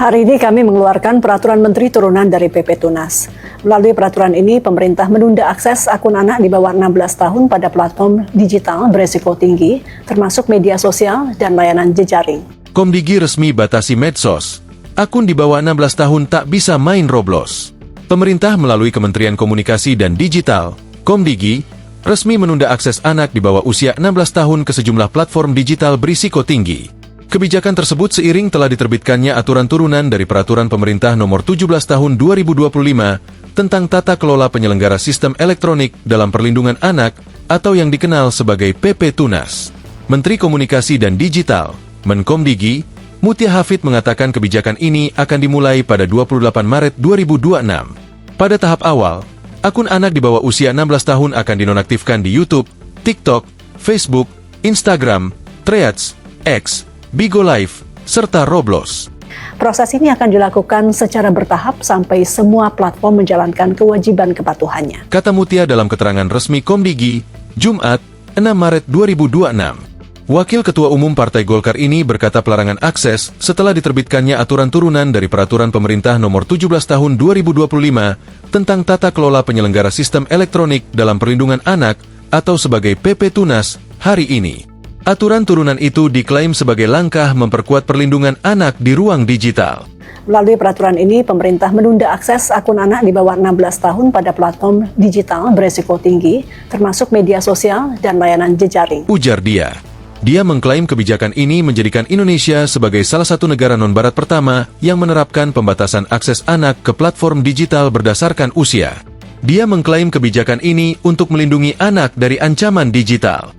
Hari ini kami mengeluarkan peraturan Menteri turunan dari PP Tunas. Melalui peraturan ini, pemerintah menunda akses akun anak di bawah 16 tahun pada platform digital beresiko tinggi, termasuk media sosial dan layanan jejaring. Komdigi resmi batasi medsos. Akun di bawah 16 tahun tak bisa main Roblox. Pemerintah melalui Kementerian Komunikasi dan Digital, Komdigi, resmi menunda akses anak di bawah usia 16 tahun ke sejumlah platform digital berisiko tinggi. Kebijakan tersebut seiring telah diterbitkannya aturan turunan dari Peraturan Pemerintah Nomor 17 Tahun 2025 tentang tata kelola penyelenggara sistem elektronik dalam perlindungan anak atau yang dikenal sebagai PP Tunas. Menteri Komunikasi dan Digital, Menkomdigi, Mutia Hafid mengatakan kebijakan ini akan dimulai pada 28 Maret 2026. Pada tahap awal, akun anak di bawah usia 16 tahun akan dinonaktifkan di YouTube, TikTok, Facebook, Instagram, Threads, X, Bigo Live, serta Roblox. Proses ini akan dilakukan secara bertahap sampai semua platform menjalankan kewajiban kepatuhannya. Kata Mutia dalam keterangan resmi Komdigi, Jumat, 6 Maret 2026. Wakil Ketua Umum Partai Golkar ini berkata pelarangan akses setelah diterbitkannya aturan turunan dari Peraturan Pemerintah Nomor 17 Tahun 2025 tentang tata kelola penyelenggara sistem elektronik dalam perlindungan anak atau sebagai PP Tunas hari ini. Aturan turunan itu diklaim sebagai langkah memperkuat perlindungan anak di ruang digital. Melalui peraturan ini, pemerintah menunda akses akun anak di bawah 16 tahun pada platform digital beresiko tinggi, termasuk media sosial dan layanan jejaring. Ujar dia. Dia mengklaim kebijakan ini menjadikan Indonesia sebagai salah satu negara non-barat pertama yang menerapkan pembatasan akses anak ke platform digital berdasarkan usia. Dia mengklaim kebijakan ini untuk melindungi anak dari ancaman digital.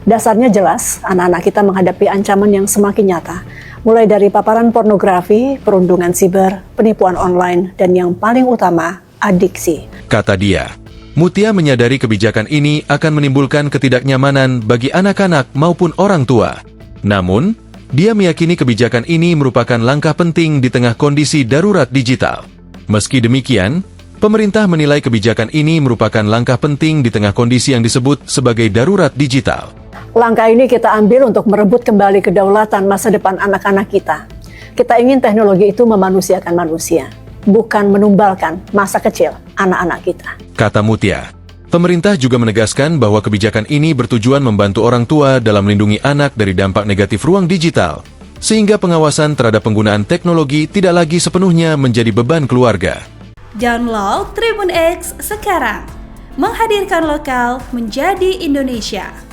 Dasarnya jelas, anak-anak kita menghadapi ancaman yang semakin nyata, mulai dari paparan pornografi, perundungan siber, penipuan online, dan yang paling utama, adiksi. Kata dia, Mutia menyadari kebijakan ini akan menimbulkan ketidaknyamanan bagi anak-anak maupun orang tua. Namun, dia meyakini kebijakan ini merupakan langkah penting di tengah kondisi darurat digital. Meski demikian, pemerintah menilai kebijakan ini merupakan langkah penting di tengah kondisi yang disebut sebagai darurat digital. Langkah ini kita ambil untuk merebut kembali kedaulatan masa depan anak-anak kita. Kita ingin teknologi itu memanusiakan manusia, bukan menumbalkan masa kecil anak-anak kita. Kata Mutia. Pemerintah juga menegaskan bahwa kebijakan ini bertujuan membantu orang tua dalam melindungi anak dari dampak negatif ruang digital, sehingga pengawasan terhadap penggunaan teknologi tidak lagi sepenuhnya menjadi beban keluarga. Download Tribun X sekarang, menghadirkan lokal menjadi Indonesia.